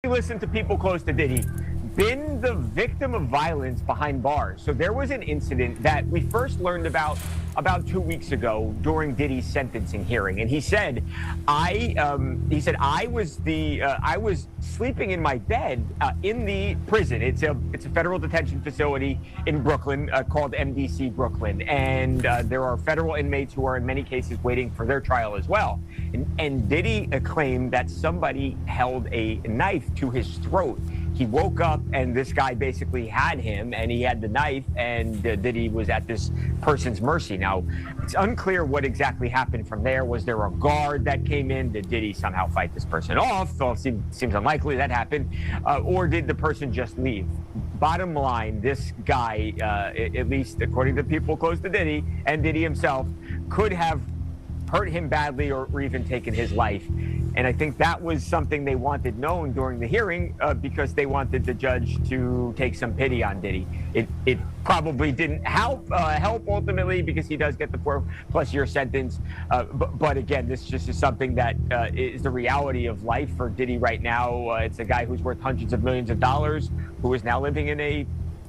Listen to people close to Diddy, been the victim of violence behind bars. So there was an incident that we first learned about 2 weeks ago during Diddy's sentencing hearing, and he said, I was sleeping in my bed in the prison. It's a federal detention facility in Brooklyn called MDC Brooklyn, and there are federal inmates who are in many cases waiting for their trial as well. And Diddy claimed that somebody held a knife to his throat. He woke up and this guy basically had him, and he had the knife, and Diddy was at this person's mercy. Now, it's unclear what exactly happened from there. Was there a guard that came in? Did Diddy somehow fight this person off? Well, it seems unlikely that happened. Or did the person just leave? Bottom line, this guy, at least according to people close to Diddy and Diddy himself, could have hurt him badly or even taken his life. And I think that was something they wanted known during the hearing because they wanted the judge to take some pity on Diddy. It probably didn't help ultimately because he does get the 4+ year sentence. But again, this just is something that is the reality of life for Diddy right now. It's a guy who's worth hundreds of millions of dollars who is now living in a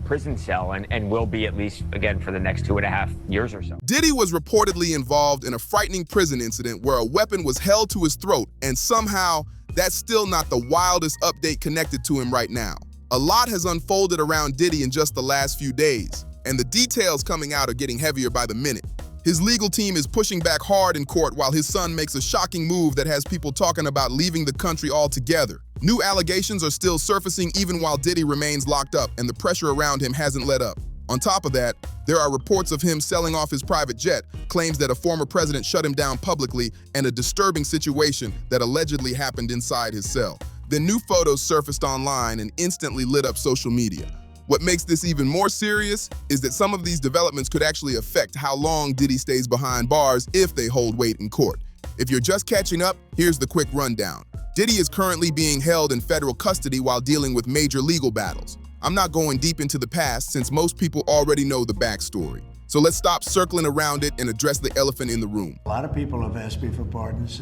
prison cell and will be at least, again, for the next 2.5 years or so. Diddy was reportedly involved in a frightening prison incident where a weapon was held to his throat, and somehow that's still not the wildest update connected to him right now. A lot has unfolded around Diddy in just the last few days, and the details coming out are getting heavier by the minute. His legal team is pushing back hard in court while his son makes a shocking move that has people talking about leaving the country altogether. New allegations are still surfacing even while Diddy remains locked up, and the pressure around him hasn't let up. On top of that, there are reports of him selling off his private jet, claims that a former president shut him down publicly, and a disturbing situation that allegedly happened inside his cell. Then new photos surfaced online and instantly lit up social media. What makes this even more serious is that some of these developments could actually affect how long Diddy stays behind bars if they hold weight in court. If you're just catching up, here's the quick rundown. Diddy is currently being held in federal custody while dealing with major legal battles. I'm not going deep into the past since most people already know the backstory. So let's stop circling around it and address the elephant in the room. A lot of people have asked me for pardons.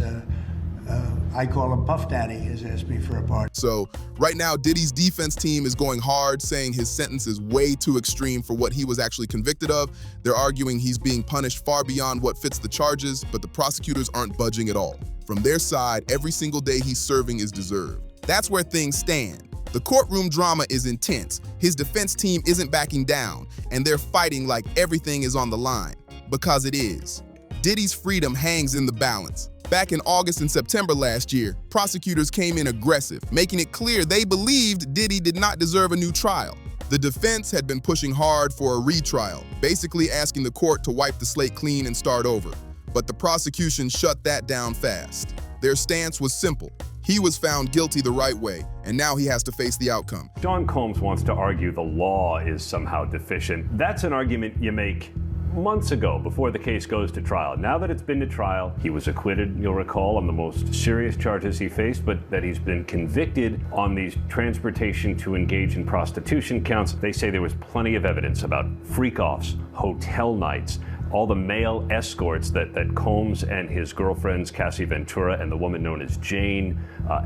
I call him Puff Daddy has asked me for a pardon. So right now, Diddy's defense team is going hard, saying his sentence is way too extreme for what he was actually convicted of. They're arguing he's being punished far beyond what fits the charges, but the prosecutors aren't budging at all. From their side, every single day he's serving is deserved. That's where things stand. The courtroom drama is intense. His defense team isn't backing down, and they're fighting like everything is on the line. Because it is. Diddy's freedom hangs in the balance. Back in August and September last year, prosecutors came in aggressive, making it clear they believed Diddy did not deserve a new trial. The defense had been pushing hard for a retrial, basically asking the court to wipe the slate clean and start over. But the prosecution shut that down fast. Their stance was simple. He was found guilty the right way, and now he has to face the outcome. Sean Combs wants to argue the law is somehow deficient. That's an argument you make months ago before the case goes to trial. Now that it's been to trial, he was acquitted, you'll recall, on the most serious charges he faced, but that he's been convicted on these transportation to engage in prostitution counts. They say there was plenty of evidence about freak-offs, hotel nights, all the male escorts that Combs and his girlfriends, Cassie Ventura and the woman known as Jane,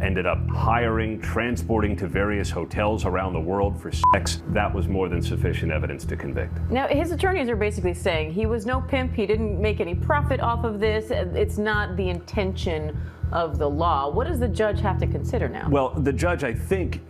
ended up hiring, transporting to various hotels around the world for sex. That was more than sufficient evidence to convict. Now, his attorneys are basically saying he was no pimp, he didn't make any profit off of this, it's not the intention of the law. What does the judge have to consider now? Well, the judge, I think,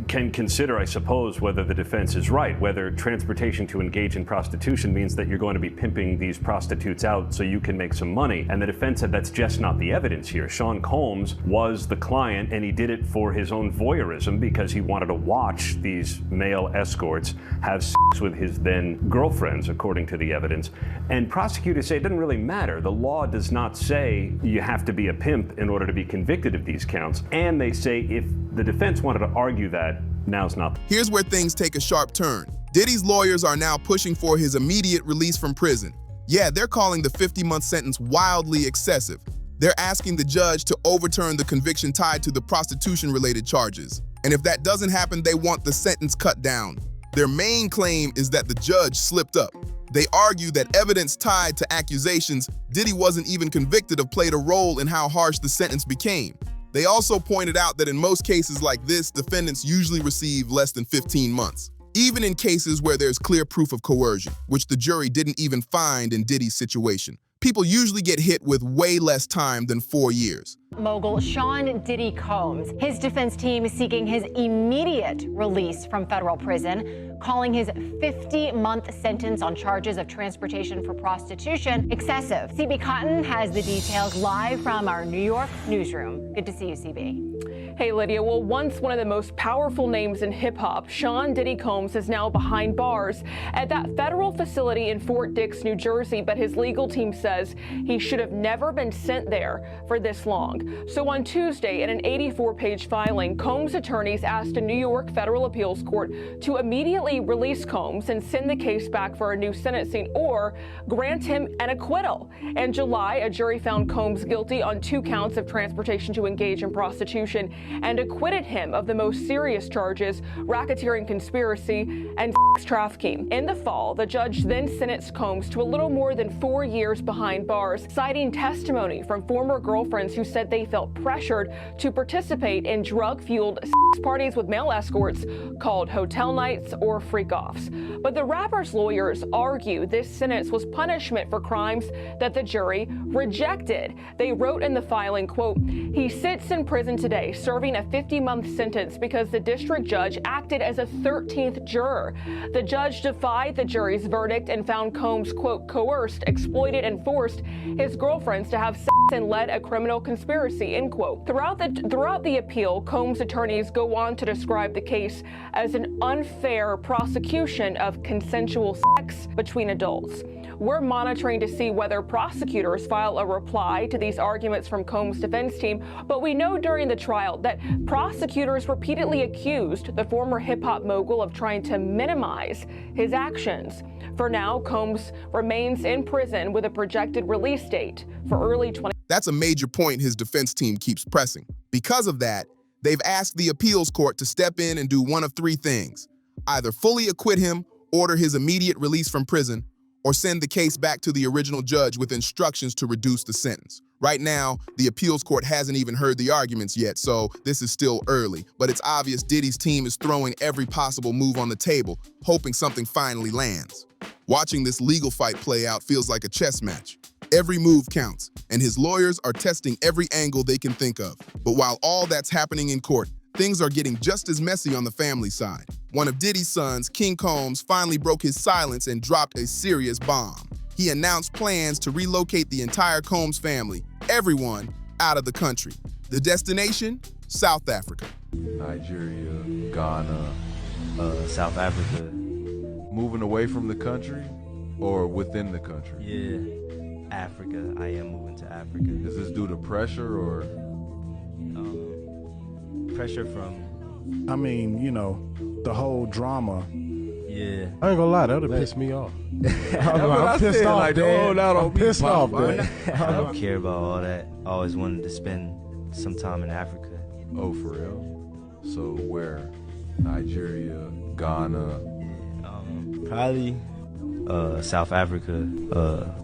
can consider, I suppose, whether the defense is right, whether transportation to engage in prostitution means that you're going to be pimping these prostitutes out so you can make some money. And the defense said that's just not the evidence here. Sean Combs was the client, and he did it for his own voyeurism because he wanted to watch these male escorts have sex with his then girlfriends, according to the evidence. And prosecutors say it doesn't really matter. The law does not say you have to be a pimp in order to be convicted of these counts. And they say if the defense wanted to argue that, now's not. Here's where things take a sharp turn. Diddy's lawyers are now pushing for his immediate release from prison. Yeah, they're calling the 50-month sentence wildly excessive. They're asking the judge to overturn the conviction tied to the prostitution-related charges. And if that doesn't happen, they want the sentence cut down. Their main claim is that the judge slipped up. They argue that evidence tied to accusations Diddy wasn't even convicted of played a role in how harsh the sentence became. They also pointed out that in most cases like this, defendants usually receive less than 15 months, even in cases where there's clear proof of coercion, which the jury didn't even find in Diddy's situation. People usually get hit with way less time than 4 years. Mogul Sean Diddy Combs. His defense team is seeking his immediate release from federal prison, calling his 50-month sentence on charges of transportation for prostitution excessive. CB Cotton has the details live from our New York newsroom. Good to see you, CB. Hey, Lydia. Well, once one of the most powerful names in hip-hop, Sean Diddy Combs is now behind bars at that federal facility in Fort Dix, New Jersey, but his legal team says he should have never been sent there for this long. So on Tuesday, in an 84-page filing, Combs' attorneys asked a New York federal appeals court to immediately release Combs and send the case back for a new sentencing or grant him an acquittal. In July, a jury found Combs guilty on 2 counts of transportation to engage in prostitution and acquitted him of the most serious charges, racketeering conspiracy and sex trafficking. In the fall, the judge then sentenced Combs to a little more than 4 years behind bars, citing testimony from former girlfriends who said they felt pressured to participate in drug-fueled sex parties with male escorts called hotel nights or freak-offs. But the rapper's lawyers argue this sentence was punishment for crimes that the jury rejected. They wrote in the filing, quote, "He sits in prison today serving a 50-month sentence because the district judge acted as a 13th juror. The judge defied the jury's verdict and found Combs, quote, coerced, exploited, and forced his girlfriends to have sex and led a criminal conspiracy," end quote. Throughout the appeal, Combs' attorneys go on to describe the case as an unfair prosecution of consensual sex between adults. We're monitoring to see whether prosecutors file a reply to these arguments from Combs' defense team, but we know during the trial that prosecutors repeatedly accused the former hip-hop mogul of trying to minimize his actions. For now, Combs remains in prison with a projected release date for early 20. That's a major point his defense team keeps pressing. Because of that, they've asked the appeals court to step in and do one of 3 things: either fully acquit him, order his immediate release from prison, or send the case back to the original judge with instructions to reduce the sentence. Right now, the appeals court hasn't even heard the arguments yet, so this is still early. But it's obvious Diddy's team is throwing every possible move on the table, hoping something finally lands. Watching this legal fight play out feels like a chess match. Every move counts, and his lawyers are testing every angle they can think of. But while all that's happening in court, things are getting just as messy on the family side. One of Diddy's sons, King Combs, finally broke his silence and dropped a serious bomb. He announced plans to relocate the entire Combs family, everyone, out of the country. The destination? South Africa. Nigeria, Ghana. South Africa. Moving away from the country or within the country? Yeah, Africa. I am moving to Africa. Is this due to pressure or? Pressure from. I mean, you know, the whole drama. Yeah. I ain't gonna lie, that would piss me off. I'm pissed off, like, Dad. I'm pissed off, Dad. I don't care about all that. I always wanted to spend some time in Africa. Oh, for real? So where? Nigeria, Ghana? Probably South Africa.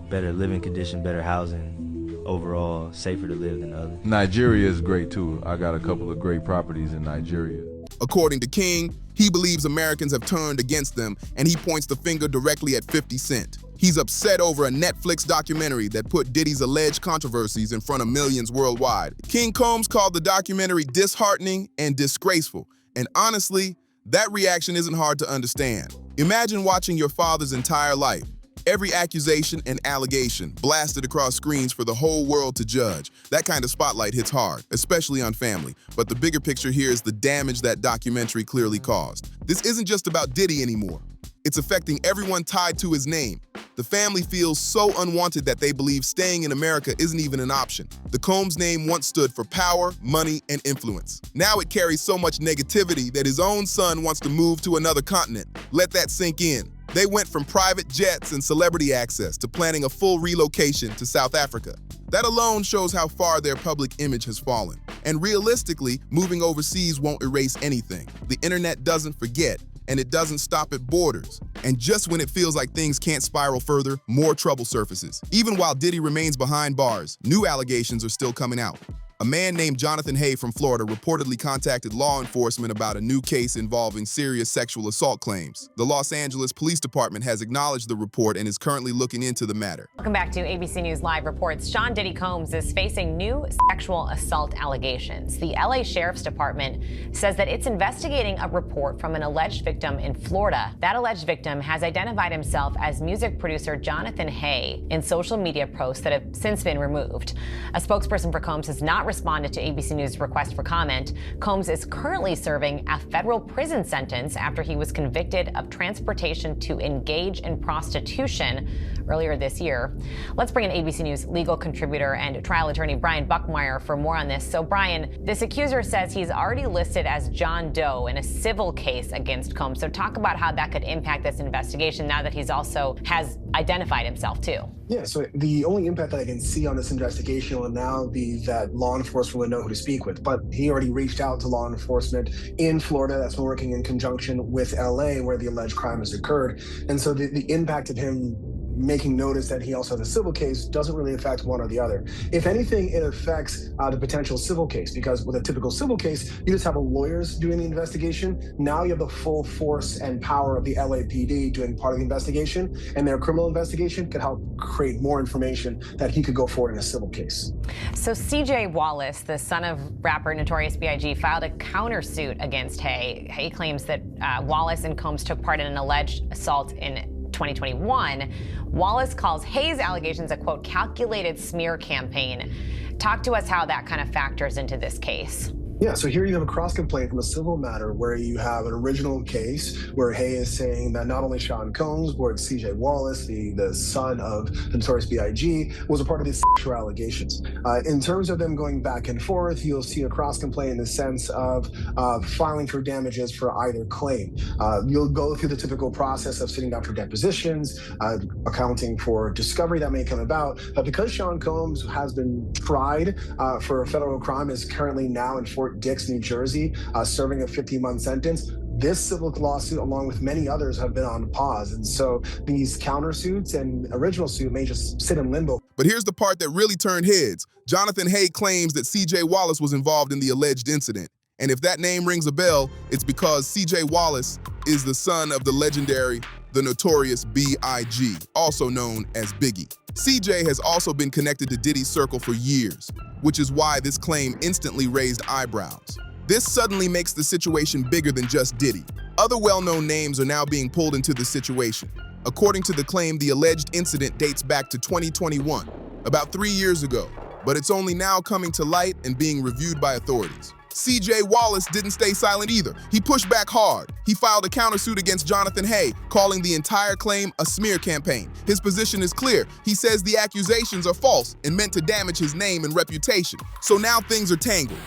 Better living condition, better housing. Overall, safer to live than others. Nigeria is great too. I got a couple of great properties in Nigeria. According to King, he believes Americans have turned against them, and he points the finger directly at 50 Cent. He's upset over a Netflix documentary that put Diddy's alleged controversies in front of millions worldwide. King Combs called the documentary disheartening and disgraceful, and honestly, that reaction isn't hard to understand. Imagine watching your father's entire life, every accusation and allegation blasted across screens for the whole world to judge. That kind of spotlight hits hard, especially on family. But the bigger picture here is the damage that documentary clearly caused. This isn't just about Diddy anymore. It's affecting everyone tied to his name. The family feels so unwanted that they believe staying in America isn't even an option. The Combs name once stood for power, money, and influence. Now it carries so much negativity that his own son wants to move to another continent. Let that sink in. They went from private jets and celebrity access to planning a full relocation to South Africa. That alone shows how far their public image has fallen. And realistically, moving overseas won't erase anything. The internet doesn't forget, and it doesn't stop at borders. And just when it feels like things can't spiral further, more trouble surfaces. Even while Diddy remains behind bars, new allegations are still coming out. A man named Jonathan Hay from Florida reportedly contacted law enforcement about a new case involving serious sexual assault claims. The Los Angeles Police Department has acknowledged the report and is currently looking into the matter. Welcome back to ABC News Live reports. Sean Diddy Combs is facing new sexual assault allegations. The LA Sheriff's Department says that it's investigating a report from an alleged victim in Florida. That alleged victim has identified himself as music producer Jonathan Hay in social media posts that have since been removed. A spokesperson for Combs has not responded to ABC News' request for comment. Combs is currently serving a federal prison sentence after he was convicted of transportation to engage in prostitution earlier this year. Let's bring in ABC News legal contributor and trial attorney Brian Buckmeyer for more on this. So, Brian, this accuser says he's already listed as John Doe in a civil case against Combs. So talk about how that could impact this investigation now that he's also has identified himself too. Yeah, so the only impact that I can see on this investigation will now be that law enforcement will know who to speak with. But he already reached out to law enforcement in Florida that's been working in conjunction with LA where the alleged crime has occurred. And so the impact of him making notice that he also has a civil case doesn't really affect one or the other. If anything, it affects the potential civil case, because with a typical civil case, you just have lawyers doing the investigation. Now you have the full force and power of the LAPD doing part of the investigation, and their criminal investigation could help create more information that he could go forward in a civil case. So CJ Wallace, the son of rapper Notorious B.I.G., filed a countersuit against Hay. Hay claims that Wallace and Combs took part in an alleged assault in 2021. Wallace calls Hay's allegations a, quote, calculated smear campaign. Talk to us how that kind of factors into this case. Yeah, so here you have a cross-complaint from a civil matter where you have an original case where Hay is saying that not only Sean Combs, but CJ Wallace, the son of the Notorious B.I.G., was a part of these sexual allegations. In terms of them going back and forth, you'll see a cross-complaint in the sense of filing for damages for either claim. You'll go through the typical process of sitting down for depositions, accounting for discovery that may come about. But because Sean Combs has been tried for a federal crime, is currently now in Fort Dix, New Jersey, serving a 15-month sentence, this civil lawsuit, along with many others, have been on pause. And so these countersuits and original suit may just sit in limbo. But here's the part that really turned heads. Jonathan Hay claims that CJ Wallace was involved in the alleged incident. And if that name rings a bell, it's because CJ Wallace is the son of the legendary, the Notorious B.I.G., also known as Biggie. CJ has also been connected to Diddy's circle for years, which is why this claim instantly raised eyebrows. This suddenly makes the situation bigger than just Diddy. Other well-known names are now being pulled into the situation. According to the claim, the alleged incident dates back to 2021, about 3 years ago, but it's only now coming to light and being reviewed by authorities. CJ Wallace didn't stay silent either. He pushed back hard. He filed a countersuit against Jonathan Hay, calling the entire claim a smear campaign. His position is clear. He says the accusations are false and meant to damage his name and reputation. So now things are tangled.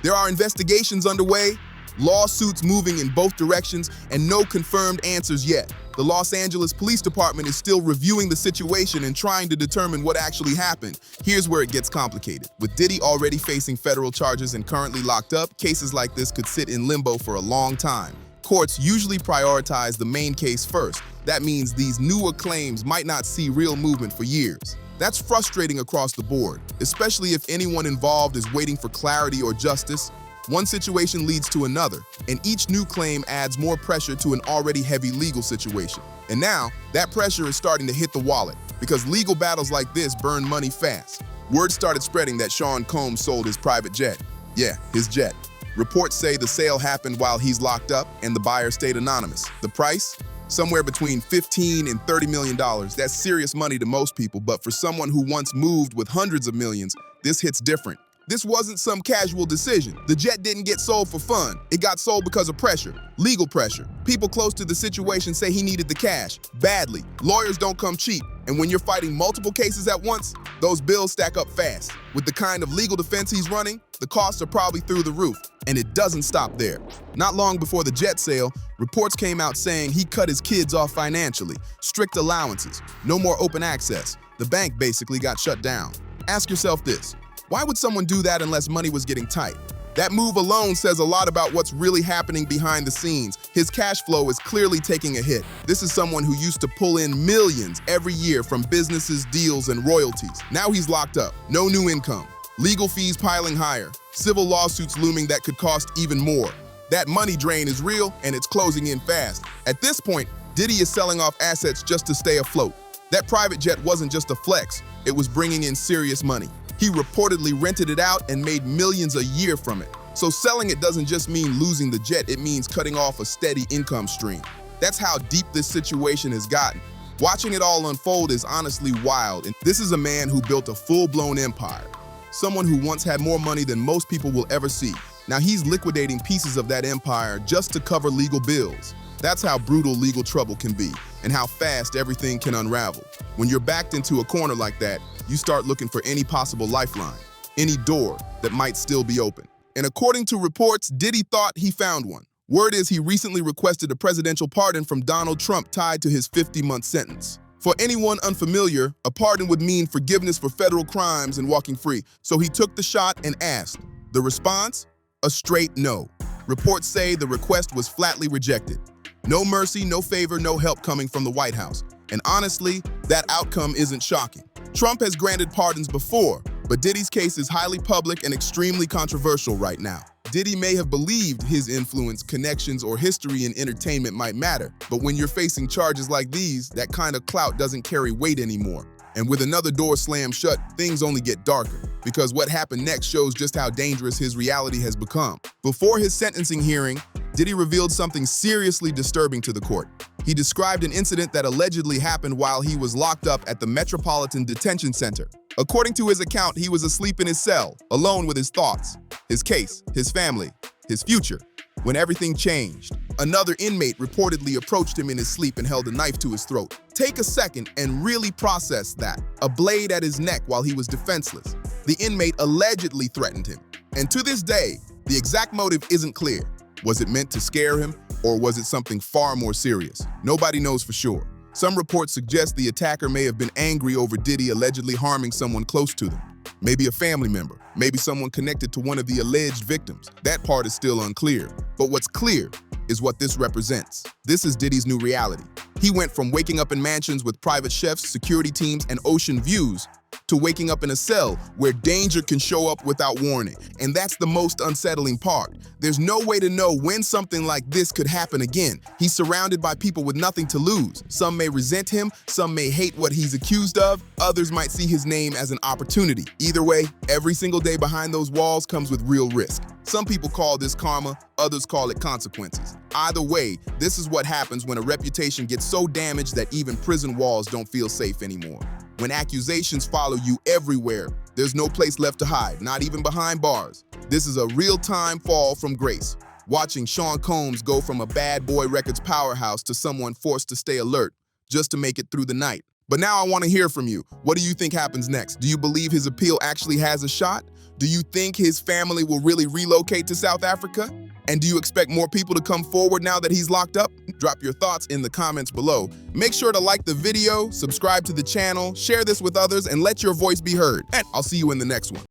There are investigations underway, lawsuits moving in both directions, and no confirmed answers yet. The Los Angeles Police Department is still reviewing the situation and trying to determine what actually happened. Here's where it gets complicated. With Diddy already facing federal charges and currently locked up, cases like this could sit in limbo for a long time. Courts usually prioritize the main case first. That means these newer claims might not see real movement for years. That's frustrating across the board, especially if anyone involved is waiting for clarity or justice. One situation leads to another, and each new claim adds more pressure to an already heavy legal situation. And now, that pressure is starting to hit the wallet, because legal battles like this burn money fast. Word started spreading that Sean Combs sold his private jet. Yeah, his jet. Reports say the sale happened while he's locked up, and the buyer stayed anonymous. The price? Somewhere between $15 and $30 million. That's serious money to most people, but for someone who once moved with hundreds of millions, this hits different. This wasn't some casual decision. The jet didn't get sold for fun. It got sold because of pressure, legal pressure. People close to the situation say he needed the cash, badly. Lawyers don't come cheap, and when you're fighting multiple cases at once, those bills stack up fast. With the kind of legal defense he's running, the costs are probably through the roof, and it doesn't stop there. Not long before the jet sale, reports came out saying he cut his kids off financially, strict allowances, no more open access. The bank basically got shut down. Ask yourself this. Why would someone do that unless money was getting tight? That move alone says a lot about what's really happening behind the scenes. His cash flow is clearly taking a hit. This is someone who used to pull in millions every year from businesses, deals, and royalties. Now he's locked up, no new income. Legal fees piling higher, civil lawsuits looming that could cost even more. That money drain is real and it's closing in fast. At this point, Diddy is selling off assets just to stay afloat. That private jet wasn't just a flex, it was bringing in serious money. He reportedly rented it out and made millions a year from it. So selling it doesn't just mean losing the jet, it means cutting off a steady income stream. That's how deep this situation has gotten. Watching it all unfold is honestly wild, and this is a man who built a full-blown empire. Someone who once had more money than most people will ever see. Now he's liquidating pieces of that empire just to cover legal bills. That's how brutal legal trouble can be, and how fast everything can unravel. When you're backed into a corner like that, you start looking for any possible lifeline, any door that might still be open. And according to reports, Diddy thought he found one. Word is he recently requested a presidential pardon from Donald Trump tied to his 50-month sentence. For anyone unfamiliar, a pardon would mean forgiveness for federal crimes and walking free. So he took the shot and asked. The response? A straight no. Reports say the request was flatly rejected. No mercy, no favor, no help coming from the White House. And honestly, that outcome isn't shocking. Trump has granted pardons before, but Diddy's case is highly public and extremely controversial right now. Diddy may have believed his influence, connections, or history in entertainment might matter, but when you're facing charges like these, that kind of clout doesn't carry weight anymore. And with another door slammed shut, things only get darker, because what happened next shows just how dangerous his reality has become. Before his sentencing hearing, Diddy revealed something seriously disturbing to the court. He described an incident that allegedly happened while he was locked up at the Metropolitan Detention Center. According to his account, he was asleep in his cell, alone with his thoughts, his case, his family, his future, when everything changed. Another inmate reportedly approached him in his sleep and held a knife to his throat. Take a second and really process that. A blade at his neck while he was defenseless. The inmate allegedly threatened him. And to this day, the exact motive isn't clear. Was it meant to scare him, or was it something far more serious? Nobody knows for sure. Some reports suggest the attacker may have been angry over Diddy allegedly harming someone close to them. Maybe a family member, maybe someone connected to one of the alleged victims. That part is still unclear. But what's clear is what this represents. This is Diddy's new reality. He went from waking up in mansions with private chefs, security teams, and ocean views to waking up in a cell where danger can show up without warning. And that's the most unsettling part. There's no way to know when something like this could happen again. He's surrounded by people with nothing to lose. Some may resent him, some may hate what he's accused of, others might see his name as an opportunity. Either way, every single day behind those walls comes with real risk. Some people call this karma, others call it consequences. Either way, this is what happens when a reputation gets so damaged that even prison walls don't feel safe anymore. When accusations follow you everywhere, there's no place left to hide, not even behind bars. This is a real-time fall from grace. Watching Sean Combs go from a bad boy records powerhouse to someone forced to stay alert just to make it through the night. But now I want to hear from you. What do you think happens next? Do you believe his appeal actually has a shot? Do you think his family will really relocate to South Africa? And do you expect more people to come forward now that he's locked up? Drop your thoughts in the comments below. Make sure to like the video, subscribe to the channel, share this with others, and let your voice be heard. And I'll see you in the next one.